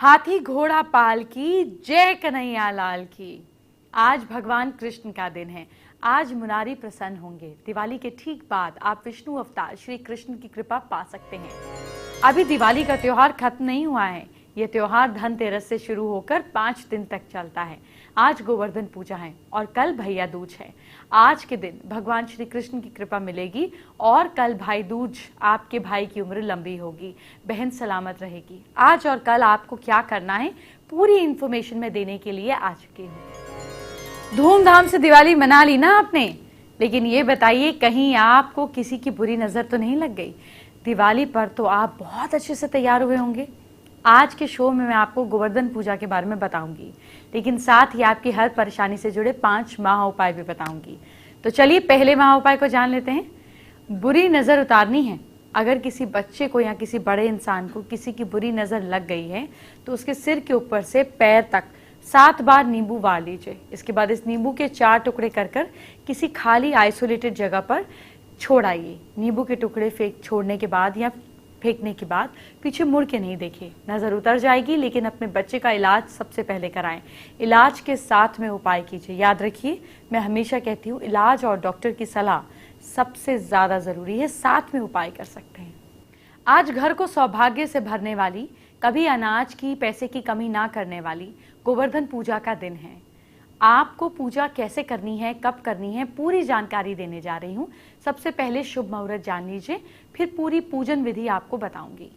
हाथी घोड़ा पाल की, जय कन्हैया लाल की। आज भगवान कृष्ण का दिन है। आज मुरारी प्रसन्न होंगे। दिवाली के ठीक बाद आप विष्णु अवतार श्री कृष्ण की कृपा पा सकते हैं। अभी दिवाली का त्योहार खत्म नहीं हुआ है। यह त्योहार धनतेरस से शुरू होकर 5 दिन तक चलता है। आज गोवर्धन पूजा है और कल भैया दूज है। आज के दिन भगवान श्री कृष्ण की कृपा मिलेगी और कल भाई दूज आपके भाई की उम्र लंबी होगी, बहन सलामत रहेगी। आज और कल आपको क्या करना है पूरी इंफॉर्मेशन में देने के लिए आ चुकी हूँ। धूमधाम से दिवाली मना ली ना आपने, लेकिन ये बताइए कहीं आपको किसी की बुरी नजर तो नहीं लग गई। दिवाली पर तो आप बहुत अच्छे से तैयार हुए होंगे। आज के शो में मैं आपको गोवर्धन पूजा के बारे में बताऊंगी, लेकिन साथ ही आपकी हर परेशानी से जुड़े 5 महा उपाय भी बताऊंगी। तो चलिए पहले महा उपाय को जान लेते हैं। बुरी नजर उतारनी है। अगर किसी बच्चे को या किसी बड़े इंसान को किसी की बुरी नजर लग गई है तो उसके सिर के ऊपर से पैर तक 7 बार नींबू वार लीजिए। इसके बाद इस नींबू के 4 टुकड़े कर किसी खाली आइसोलेटेड जगह पर छोड़ आइए। नींबू के टुकड़े छोड़ने के बाद या फेंकने के बाद पीछे मुड़ के नहीं देखे। नजर उतर जाएगी, लेकिन अपने बच्चे का इलाज सबसे पहले कराएं। इलाज के साथ में उपाय कीजिए। याद रखिए, मैं हमेशा कहती हूँ इलाज और डॉक्टर की सलाह सबसे ज्यादा जरूरी है, साथ में उपाय कर सकते हैं। आज घर को सौभाग्य से भरने वाली, कभी अनाज की पैसे की कमी ना करने वाली गोवर्धन पूजा का दिन है। आपको पूजा कैसे करनी है, कब करनी है, पूरी जानकारी देने जा रही हूं। सबसे पहले शुभ मुहूर्त जान लीजिए, फिर पूरी पूजन विधि आपको बताऊंगी।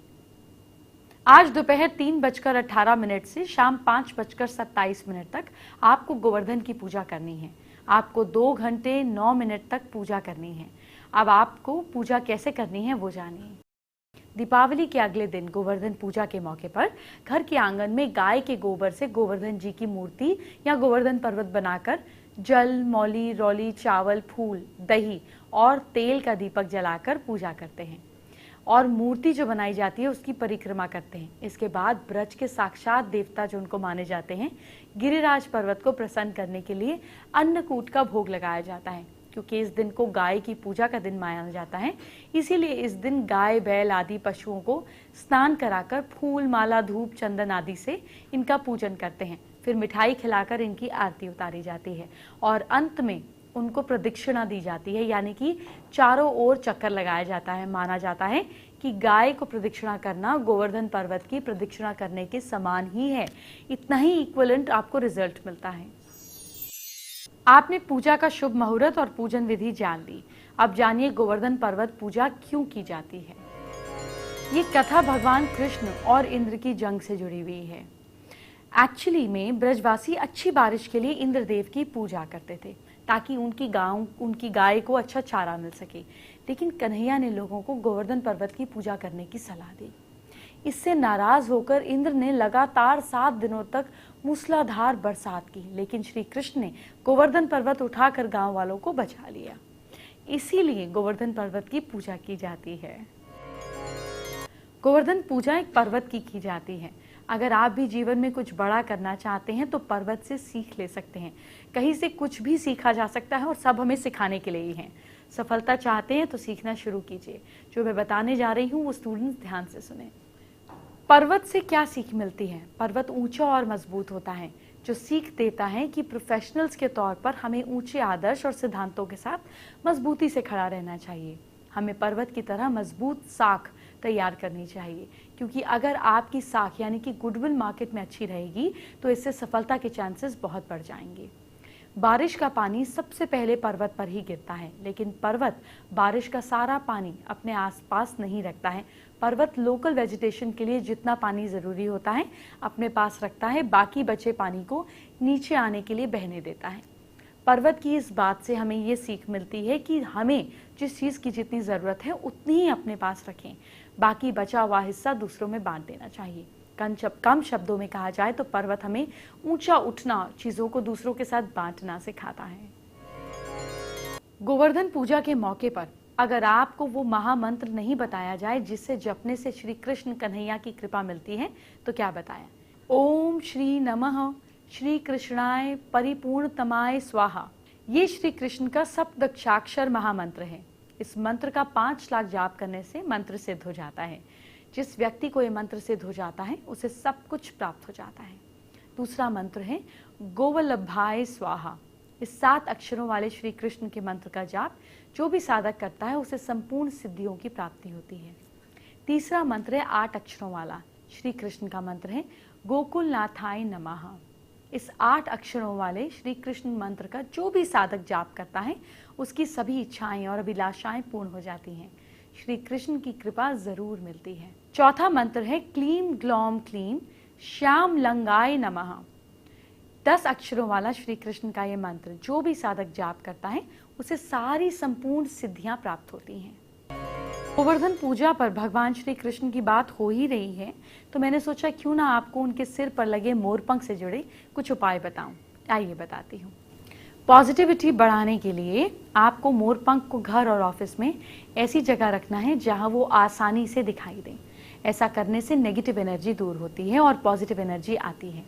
आज दोपहर 3:18 से शाम 5:27 तक आपको गोवर्धन की पूजा करनी है। आपको 2 घंटे 9 मिनट तक पूजा करनी है। अब आपको पूजा कैसे करनी है वो जानिए। दीपावली के अगले दिन गोवर्धन पूजा के मौके पर घर के आंगन में गाय के गोबर से गोवर्धन जी की मूर्ति या गोवर्धन पर्वत बनाकर जल, मौली, रौली, चावल, फूल, दही और तेल का दीपक जलाकर पूजा करते हैं और मूर्ति जो बनाई जाती है उसकी परिक्रमा करते हैं। इसके बाद ब्रज के साक्षात देवता जो उनको माने जाते हैं, गिरिराज पर्वत को प्रसन्न करने के लिए अन्नकूट का भोग लगाया जाता है। क्योंकि इस दिन को गाय की पूजा का दिन माना जाता है, इसीलिए इस दिन गाय, बैल आदि पशुओं को स्नान कराकर फूल, माला, धूप, चंदन आदि से इनका पूजन करते हैं। फिर मिठाई खिलाकर इनकी आरती उतारी जाती है और अंत में उनको प्रदक्षिणा दी जाती है, यानी कि चारों ओर चक्कर लगाया जाता है। माना जाता है कि गाय को प्रदक्षिणा करना गोवर्धन पर्वत की प्रदक्षिणा करने के समान ही है। इतना ही इक्विवेलेंट आपको रिजल्ट मिलता है। आपने पूजा का शुभ मुहूर्त और पूजन विधि जान ली। अब जानिए गोवर्धन पर्वत पूजा क्यों की जाती है। ये कथा भगवान कृष्ण और इंद्र की जंग से जुड़ी हुई है। एक्चुअली में ब्रजवासी अच्छी बारिश के लिए इंद्रदेव की पूजा करते थे ताकि उनकी गाय को अच्छा चारा मिल सके। लेकिन कन्हैया ने लोगों को गोवर्धन पर्वत की पूजा करने की सलाह दी। इससे नाराज होकर इंद्र ने लगातार 7 दिनों तक मूसलाधार बरसात की, लेकिन श्री कृष्ण ने गोवर्धन पर्वत उठाकर गांव वालों को बचा लिया। इसीलिए गोवर्धन पर्वत की पूजा की जाती है। गोवर्धन पूजा एक पर्वत की जाती है। अगर आप भी जीवन में कुछ बड़ा करना चाहते हैं तो पर्वत से सीख ले सकते हैं। कहीं से कुछ भी सीखा जा सकता है और सब हमें सिखाने के लिए ही है। सफलता चाहते हैं तो सीखना शुरू कीजिए। जो मैं बताने जा रही हूँ वो स्टूडेंट्स ध्यान से सुने। पर्वत से क्या सीख मिलती है? पर्वत ऊंचा और मजबूत होता है, जो सीख देता है कि प्रोफेशनल्स के तौर पर हमें ऊंचे आदर्श और सिद्धांतों के साथ मजबूती से खड़ा रहना चाहिए। हमें पर्वत की तरह मजबूत साख तैयार करनी चाहिए, क्योंकि अगर आपकी साख यानी कि गुडविल मार्केट में अच्छी रहेगी तो इससे सफलता के चांसेस बहुत बढ़ जाएंगे। बारिश का पानी सबसे पहले पर्वत पर ही गिरता है, लेकिन पर्वत बारिश का सारा पानी अपने आसपास नहीं रखता है। पर्वत लोकल वेजिटेशन के लिए जितना पानी जरूरी होता है अपने पास रखता है, बाकी बचे पानी को नीचे आने के लिए बहने देता है। पर्वत की इस बात से हमें ये सीख मिलती है कि हमें जिस चीज की जितनी जरूरत है उतनी ही अपने पास रखें, बाकी बचा हुआ हिस्सा दूसरों में बांट देना चाहिए। कम शब्दों में कहा जाए तो पर्वत हमें ऊंचा उठना, चीजों को दूसरों के साथ बांटना सिखाता है। गोवर्धन पूजा के मौके पर अगर आपको वो महामंत्र नहीं बताया जाए जिससे जपने से श्री कृष्ण कन्हैया की कृपा मिलती है तो क्या बताया? ओम श्री नमः श्री कृष्णाय परिपूर्णतमाय स्वाहा। ये श्री कृष्ण का सप्तदशाक्षर महामंत्र है। इस मंत्र का 5 लाख जाप करने से मंत्र सिद्ध हो जाता है। जिस व्यक्ति को ये मंत्र सिद्ध हो जाता है उसे सब कुछ प्राप्त हो जाता है। दूसरा मंत्र है गोवल्लभाय स्वाहा। इस 7 अक्षरों वाले श्री कृष्ण के मंत्र का जाप जो भी साधक करता है उसे संपूर्ण सिद्धियों की प्राप्ति होती है। तीसरा मंत्र है 8 अक्षरों वाला श्री कृष्ण का मंत्र है गोकुलनाथाय नमः। इस 8 अक्षरों वाले श्री कृष्ण मंत्र का जो भी साधक जाप करता है उसकी सभी इच्छाएं और अभिलाषाएं पूर्ण हो जाती हैं। श्री कृष्ण की कृपा जरूर मिलती है। चौथा मंत्र है क्लीम ग्लौम क्लीम श्याम लंगाय नमः। 10 अक्षरों वाला श्री कृष्ण का ये मंत्र जो भी साधक जाप करता है उसे सारी संपूर्ण सिद्धियां प्राप्त होती हैं। गोवर्धन पूजा पर भगवान श्री कृष्ण की बात हो ही रही है तो मैंने सोचा क्यों ना आपको उनके सिर पर लगे मोरपंख से जुड़े कुछ उपाय बताऊं। आइए बताती हूँ। पॉजिटिविटी बढ़ाने के लिए आपको मोरपंख को घर और ऑफिस में ऐसी जगह रखना है जहां वो आसानी से दिखाई दें। ऐसा करने से नेगेटिव एनर्जी दूर होती है और पॉजिटिव एनर्जी आती है।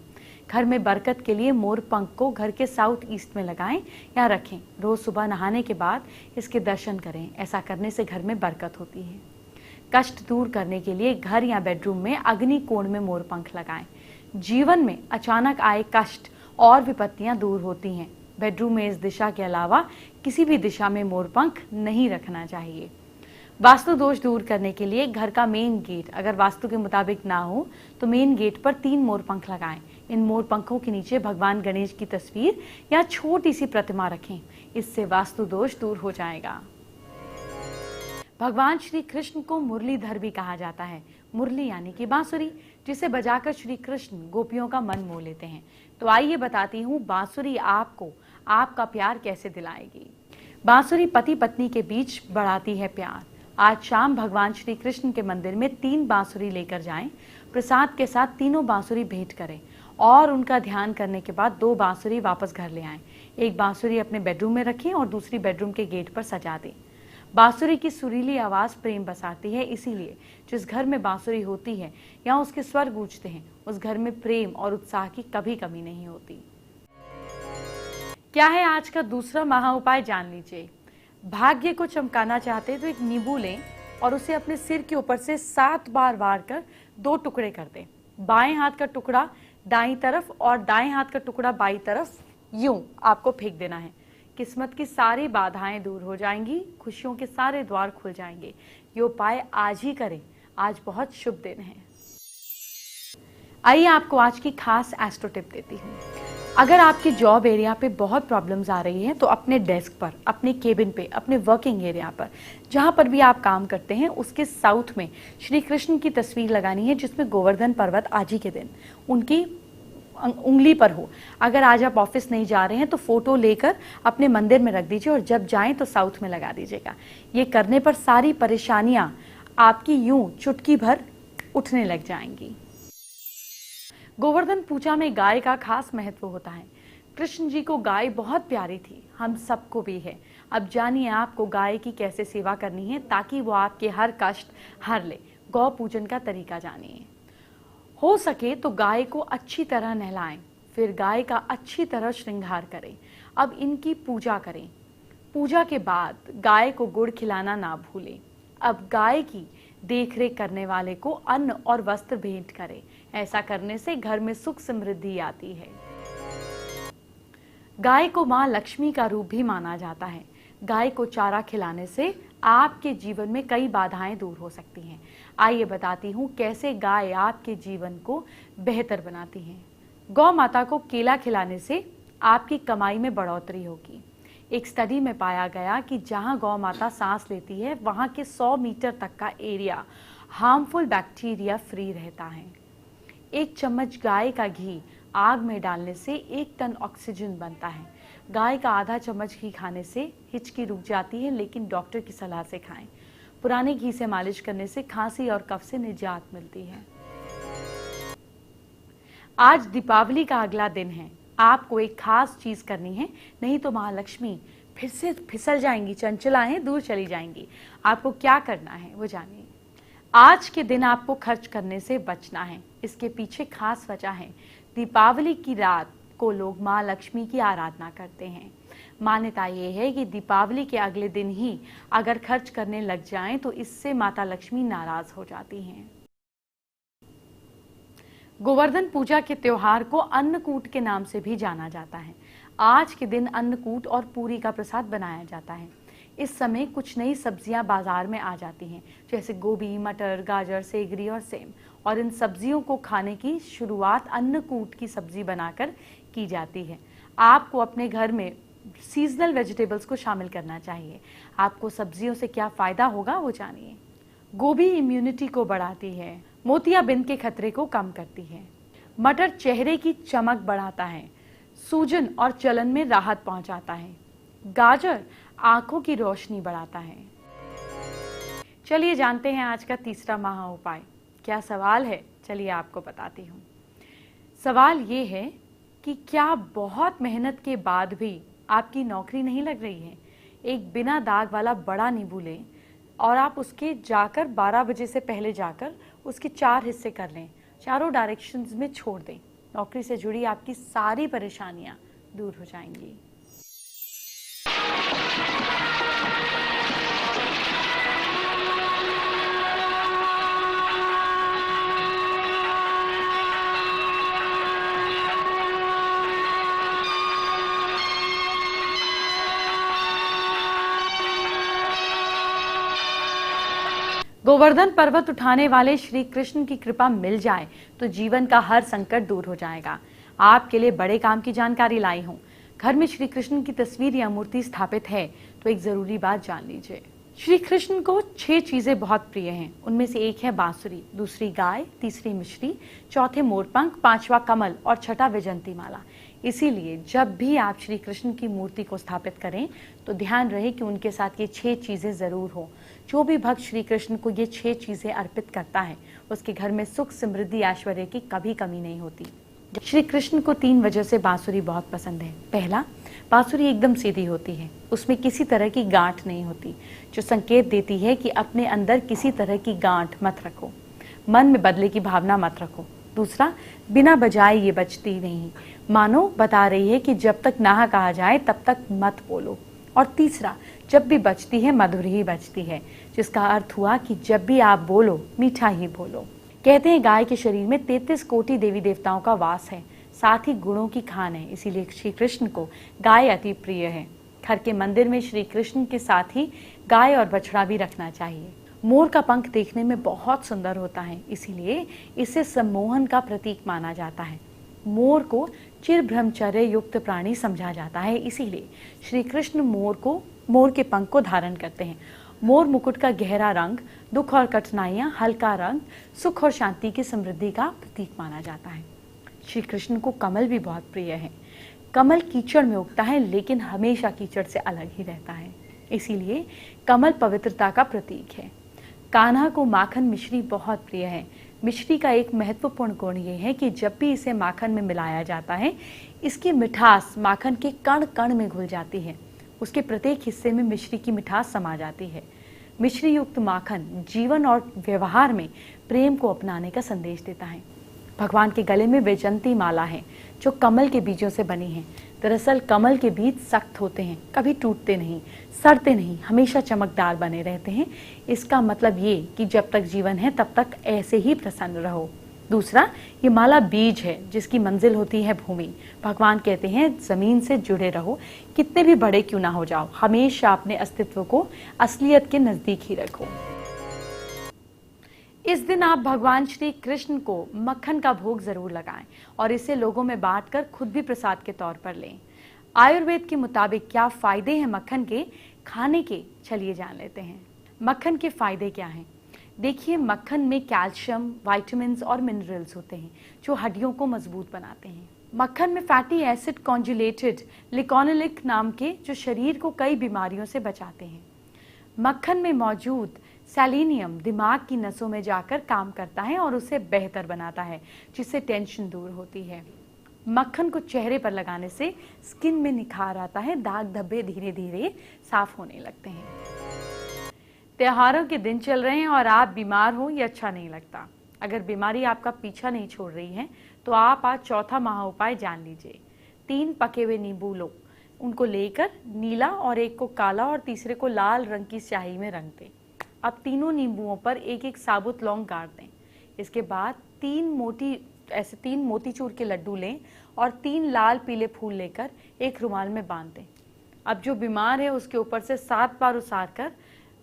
घर में बरकत के लिए मोरपंख को घर के साउथ ईस्ट में लगाएं या रखें। रोज सुबह नहाने के बाद इसके दर्शन करें। ऐसा करने से घर में बरकत होती है। कष्ट दूर करने के लिए घर या बेडरूम में अग्नि कोण में मोरपंख लगाएं। जीवन में अचानक आए कष्ट और विपत्तियां दूर होती हैं। बेडरूम में इस दिशा के अलावा किसी भी दिशा में मोरपंख नहीं रखना चाहिए। वास्तु दोष दूर करने के लिए घर का मेन गेट अगर वास्तु के मुताबिक ना हो तो मेन गेट पर 3 मोरपंख लगाएं। इन मोरपंखों के नीचे भगवान गणेश की तस्वीर या छोटी सी प्रतिमा रखें। इससे वास्तु दोष दूर हो जाएगा। भगवान श्री कृष्ण को मुरलीधर भी कहा जाता है। मुरली यानी कि बांसुरी, जिसे बजाकर श्री कृष्ण गोपियों का मन मोह लेते हैं। तो आइए बताती हूँ बांसुरी आपको आपका प्यार कैसे दिलाएगी। बांसुरी पति पत्नी के बीच बढ़ाती है प्यार। आज शाम भगवान श्री कृष्ण के मंदिर में 3 बांसुरी लेकर जाएं। प्रसाद के साथ तीनों बांसुरी भेंट करें और उनका ध्यान करने के बाद 2 बांसुरी वापस घर ले आएं। एक बांसुरी अपने बेडरूम में रखें और दूसरी बेडरूम के गेट पर सजा दें। बांसुरी की सुरीली आवाज प्रेम बसाती है, इसीलिए जिस घर में बांसुरी होती है या उसके स्वर गूंजते हैं उस घर में प्रेम और उत्साह की कभी कमी नहीं होती। क्या है आज का दूसरा महा उपाय जान लीजिए। भाग्य को चमकाना चाहते हैं तो एक नींबू लें और उसे अपने सिर के ऊपर से 7 बार वार कर 2 टुकड़े कर दें। बाएं हाथ का टुकड़ा दाईं तरफ और दाएं हाथ का टुकड़ा बाईं तरफ यूं आपको फेंक देना है। किस्मत की सारी बाधाएं दूर हो जाएंगी, खुशियों के सारे द्वार खुल जाएंगे। ये उपाय आज ही करें, आज बहुत शुभ दिन है। आइए आपको आज की खास एस्ट्रो टिप देती हूँ। अगर आपकी जॉब एरिया पे बहुत प्रॉब्लम्स आ रही हैं तो अपने डेस्क पर, अपने केबिन पे, अपने वर्किंग एरिया पर, जहाँ पर भी आप काम करते हैं उसके साउथ में श्री कृष्ण की तस्वीर लगानी है जिसमें गोवर्धन पर्वत आज ही के दिन उनकी उंगली पर हो। अगर आज आप ऑफिस नहीं जा रहे हैं तो फोटो लेकर अपने मंदिर में रख दीजिए और जब जाएं तो साउथ में लगा दीजिएगा। ये करने पर सारी परेशानियां आपकी यूं चुटकी भर उठने लग जाएंगी। गोवर्धन पूजा में गाय का खास महत्व होता है। कृष्ण जी को गाय बहुत प्यारी थी, हम सबको भी है। अब जानिए आपको गाय की कैसे सेवा करनी है ताकि वो आपके हर कष्ट हर ले। गौ पूजन का तरीका जानिए। हो सके तो गाय को अच्छी तरह नहलाएं, फिर गाय का अच्छी तरह श्रृंगार करें। अब इनकी पूजा करें। पूजा के बाद गाय को गुड़ खिलाना ना भूलें। अब गाय की देखरेख करने वाले को अन्न और वस्त्र भेंट करें। ऐसा करने से घर में सुख समृद्धि आती है। गाय को मां लक्ष्मी का रूप भी माना जाता है। गाय को चारा खिलाने से आपके जीवन में कई बाधाएं दूर हो सकती हैं। आइए बताती हूँ कैसे गाय आपके जीवन को बेहतर बनाती है। गौ माता को केला खिलाने से आपकी कमाई में बढ़ोतरी होगी। एक स्टडी में पाया गया कि जहां गौ माता सांस लेती है वहां के 100 मीटर तक का एरिया हार्मफुल बैक्टीरिया फ्री रहता है। 1 चम्मच गाय का घी आग में डालने से 1 टन ऑक्सीजन बनता है। गाय का आधा चम्मच घी खाने से हिचकी रुक जाती है, लेकिन डॉक्टर की सलाह से खाएं। पुराने घी से मालिश करने से खांसी और कफ से निजात मिलती है। आज दीपावली का अगला दिन है। आपको एक खास चीज करनी है, नहीं तो महालक्ष्मी फिर से फिसल जाएंगी, चंचलाएं दूर चली जाएंगी। आपको क्या करना है वो जानिए। आज के दिन आपको खर्च करने से बचना है। इसके पीछे खास वजह है। दीपावली की रात को लोग माँ लक्ष्मी की आराधना करते हैं। मान्यता ये है कि दीपावली के अगले दिन ही अगर खर्च करने लग जाएं तो इससे माता लक्ष्मी नाराज हो जाती हैं। गोवर्धन पूजा के त्योहार को अन्नकूट के नाम से भी जाना जाता है। आज के दिन अन्नकूट और पूरी का प्रसाद बनाया जाता है। इस समय कुछ नई सब्जियां बाजार में आ जाती हैं, जैसे गोभी, मटर, गाजर, सेगरी और सेम। और इन सब्जियों को खाने की शुरुआत अन्नकूट की सब्जी बनाकर की जाती है। आपको अपने घर में सीजनल वेजिटेबल्स को शामिल करना चाहिए। आपको सब्जियों से क्या फायदा होगा वो जानिए। गोभी इम्यूनिटी को बढ़ाती है। मोतियाबिंद के खतरे को कम करती है। मटर चेहरे की चमक बढ़ाता है। सूजन और जलन में राहत पहुंचाता है। गाजर आंखों की रोशनी बढ़ाता है। चलिए जानते हैं आज का तीसरा महा उपाय। क्या सवाल है, चलिए आपको बताती हूँ। सवाल ये है कि क्या बहुत मेहनत के बाद भी आपकी नौकरी नहीं लग रही है? एक बिना दाग वाला बड़ा नींबू लें और आप उसके जाकर 12 बजे से पहले जाकर उसके 4 हिस्से कर लें, चारों डायरेक्शंस में छोड़ दें। नौकरी से जुड़ी आपकी सारी परेशानियां दूर हो जाएंगी। गोवर्धन पर्वत उठाने वाले श्री कृष्ण की कृपा मिल जाए तो जीवन का हर संकट दूर हो जाएगा। आपके लिए बड़े काम की जानकारी लाई हूँ। घर में श्री कृष्ण की तस्वीर या मूर्ति स्थापित है तो एक जरूरी बात जान लीजिए। श्री कृष्ण को 6 चीजें बहुत प्रिय हैं। उनमें से एक है बांसुरी, दूसरी गाय, तीसरी मिश्री, चौथे मोरपंख, 5वां कमल और छठा वैजयंती माला। इसीलिए जब भी आप श्री कृष्ण की मूर्ति को स्थापित करें तो ध्यान रहे कि उनके साथ ये 6 चीजें जरूर हो। जो भी भक्त श्री कृष्ण को ये 6 चीजें अर्पित करता है उसके घर में सुख, समृद्धि, ऐश्वर्य की कभी कमी नहीं होती। श्री कृष्ण को 3 वजह से बांसुरी बहुत पसंद है। पहला, बांसुरी एकदम सीधी होती है, उसमें किसी तरह की गांठ नहीं होती, जो संकेत देती है कि अपने अंदर किसी तरह की गांठ मत रखो, मन में बदले की भावना मत रखो। दूसरा, बिना बजाए ये बजती नहीं, मानो बता रही है कि जब तक ना कहा जाए तब तक मत बोलो। और तीसरा, जब भी बजती है मधुर ही बजती है, जिसका अर्थ हुआ कि जब भी आप बोलो मीठा ही बोलो। कहते हैं गाय के शरीर में 33 कोटि देवी देवताओं का वास है, साथ ही गुणों की खान है, इसीलिए श्री कृष्ण को गाय अति प्रिय है। घर के मंदिर में श्री कृष्ण के साथ ही गाय और बछड़ा भी रखना चाहिए। मोर का पंख देखने में बहुत सुंदर होता है, इसीलिए इसे सम्मोहन का प्रतीक माना जाता है। मोर को चिर ब्रह्मचर्य युक्त प्राणी समझा जाता है, इसीलिए श्री कृष्ण मोर के पंख को धारण करते हैं। मोर मुकुट का गहरा रंग दुख और कठिनाइयां, हल्का रंग सुख और शांति की समृद्धि का प्रतीक माना जाता है। श्री कृष्ण को कमल भी बहुत प्रिय है। कमल कीचड़ में उगता है लेकिन हमेशा कीचड़ से अलग ही रहता है, इसीलिए कमल पवित्रता का प्रतीक है। कान्हा को माखन मिश्री बहुत प्रिय है। मिश्री का एक महत्वपूर्ण गुण ये है कि जब भी इसे माखन में मिलाया जाता है, इसकी मिठास माखन के कण कण में घुल जाती है। उसके प्रत्येक हिस्से में मिश्री की मिठास समा जाती है। मिश्री युक्त माखन जीवन और व्यवहार में प्रेम को अपनाने का संदेश देता है। भगवान के गले में वैजयंती माला है जो कमल के बीजों से बनी है। दरअसल कमल के बीज सख्त होते हैं, कभी टूटते नहीं, सड़ते नहीं, हमेशा चमकदार बने रहते हैं। इसका मतलब ये कि जब तक जीवन है तब तक ऐसे ही प्रसन्न रहो। दूसरा, ये माला बीज है जिसकी मंजिल होती है भूमि। भगवान कहते हैं जमीन से जुड़े रहो, कितने भी बड़े क्यों ना हो जाओ, हमेशा अपने अस्तित्व को असलियत के नजदीक ही रखो। इस दिन आप भगवान श्री कृष्ण को मक्खन का भोग जरूर लगाएं और इसे लोगों में बांटकर खुद भी प्रसाद के तौर पर लें। आयुर्वेद के मुताबिक क्या फायदे हैं मक्खन के खाने के, चलिए जान लेते हैं। मक्खन के फायदे क्या हैं? देखिए, मक्खन में कैल्शियम, विटामिन्स और मिनरल्स होते हैं जो हड्डियों को मजबूत बनाते हैं। मक्खन में फैटी एसिड कॉन्जुलेटेड लिकोनिलिक नाम के जो शरीर को कई बीमारियों से बचाते हैं। मक्खन में मौजूद सेलेनियम दिमाग की नसों में जाकर काम करता है और उसे बेहतर बनाता है, जिससे टेंशन दूर होती है। मक्खन को चेहरे पर लगाने से स्किन में निखार आता है, दाग धब्बे धीरे धीरे साफ होने लगते हैं। त्योहारों के दिन चल रहे हैं और आप बीमार हो, ये अच्छा नहीं लगता। अगर बीमारी आपका पीछा नहीं छोड़ रही है तो आप आज चौथा महा उपाय जान लीजिए। 3 पके हुए नींबू लो, उनको लेकर नीला और एक को काला और तीसरे को लाल रंग की स्याही में रंग दें। अब तीनों नींबुओं पर एक एक साबुत लौंग गाड़ दें। इसके बाद 3 मोटी ऐसे 3 मोतीचूर के लड्डू लें और 3 लाल पीले फूल लेकर एक रुमाल में बांध दें। अब जो बीमार है उसके ऊपर से 7 बार उसार कर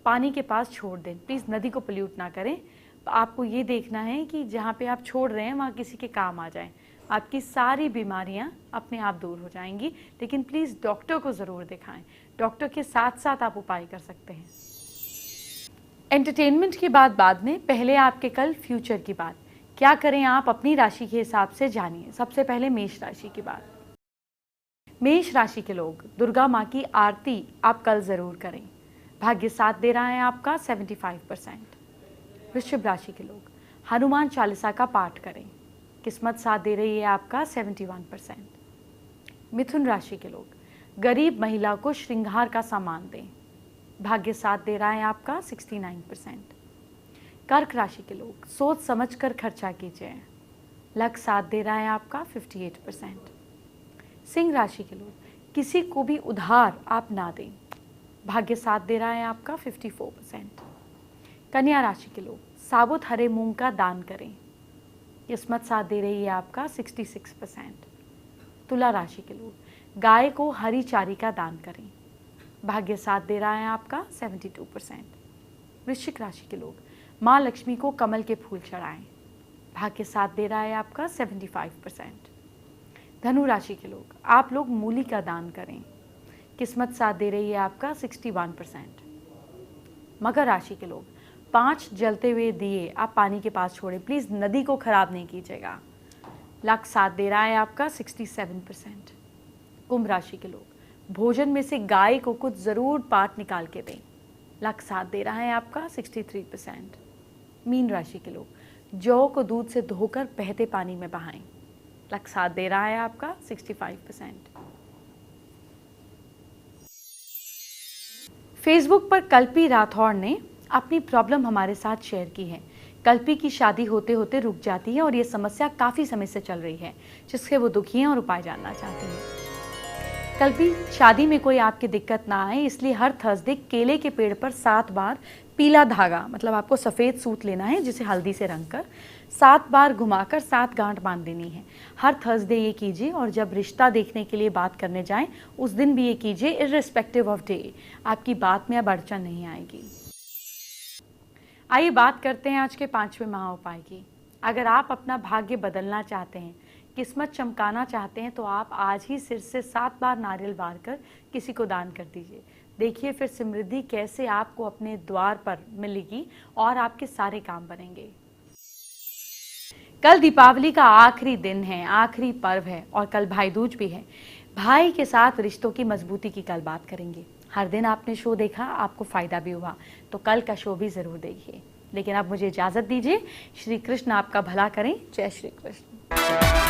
पानी के पास छोड़ दें। प्लीज़ नदी को पोल्यूट ना करें। आपको ये देखना है कि जहाँ पे आप छोड़ रहे हैं वहाँ किसी के काम आ जाए। आपकी सारी बीमारियाँ अपने आप दूर हो जाएंगी, लेकिन प्लीज़ डॉक्टर को ज़रूर दिखाएं। डॉक्टर के साथ साथ आप उपाय कर सकते हैं। एंटरटेनमेंट की बात बाद में, पहले आपके कल फ्यूचर की बात। क्या करें आप अपनी राशि के हिसाब से जानिए। सबसे पहले मेष राशि की बात। मेष राशि के लोग, दुर्गा माँ की आरती आप कल ज़रूर करें। भाग्य साथ दे रहा है आपका 75%। वृश्चिक राशि के लोग, हनुमान चालीसा का पाठ करें। किस्मत साथ दे रही है आपका 71%। मिथुन राशि के लोग, गरीब महिला को श्रृंगार का सामान दें। भाग्य साथ दे रहा है आपका 69%। कर्क राशि के लोग, सोच समझकर खर्चा कीजिए। लक साथ दे रहा है आपका 58%। सिंह राशि के लोग, किसी को भी उधार आप ना दें। भाग्य साथ दे रहा है आपका 54%। कन्या राशि के लोग, साबुत हरे मूंग का दान करें। किस्मत साथ दे रही है आपका 66%। तुला राशि के लोग, गाय को हरी चारी का दान करें। भाग्य साथ दे रहा है आपका 72%। वृश्चिक राशि के लोग, माँ लक्ष्मी को कमल के फूल चढ़ाएं। भाग्य साथ दे रहा है आपका 75%। धनु राशि के लोग, आप लोग मूली का दान करें। किस्मत साथ दे रही है आपका 61%। मकर राशि के लोग, 5 जलते हुए दिए आप पानी के पास छोड़ें। प्लीज़ नदी को खराब नहीं कीजिएगा। लक साथ दे रहा है आपका 67%। कुंभ राशि के लोग, भोजन में से गाय को कुछ ज़रूर पाठ निकाल के दें। लक साथ दे रहा है आपका 63%। मीन राशि के लोग, जौ को दूध से धोकर बहते पानी में बहाएं। लक साथ दे रहा है आपका 65%। फेसबुक पर कल्पी राठौड़ ने अपनी प्रॉब्लम हमारे साथ शेयर की है। कल्पी की शादी होते होते रुक जाती है और ये समस्या काफ़ी समय से चल रही है, जिससे वो दुखी हैं और उपाय जानना चाहती हैं। कल्पी, शादी में कोई आपकी दिक्कत ना आए इसलिए हर थर्सडे केले के पेड़ पर 7 बार पीला धागा, मतलब आपको सफ़ेद सूत लेना है जिसे हल्दी से रंग कर 7 बार घुमाकर 7 गांठ बांध देनी है। हर थर्सडे ये कीजिए और जब रिश्ता देखने के लिए बात करने जाएं उस दिन भी ये कीजिए, इर्रिस्पेक्टिव ऑफ डे। आपकी बात में अब अड़चन नहीं आएगी। आइए बात करते हैं आज के 5वें महा उपाय की। अगर आप अपना भाग्य बदलना चाहते हैं, किस्मत चमकाना चाहते हैं, तो आप आज ही सिर से 7 बार नारियल बार कर किसी को दान कर दीजिए। देखिए फिर समृद्धि कैसे आपको अपने द्वार पर मिलेगी और आपके सारे काम बनेंगे। कल दीपावली का आखिरी दिन है, आखिरी पर्व है और कल भाई दूज भी है। भाई के साथ रिश्तों की मजबूती की कल बात करेंगे। हर दिन आपने शो देखा, आपको फायदा भी हुआ, तो कल का शो भी जरूर देखिए। लेकिन अब मुझे इजाजत दीजिए। श्री कृष्ण आपका भला करें। जय श्री कृष्ण।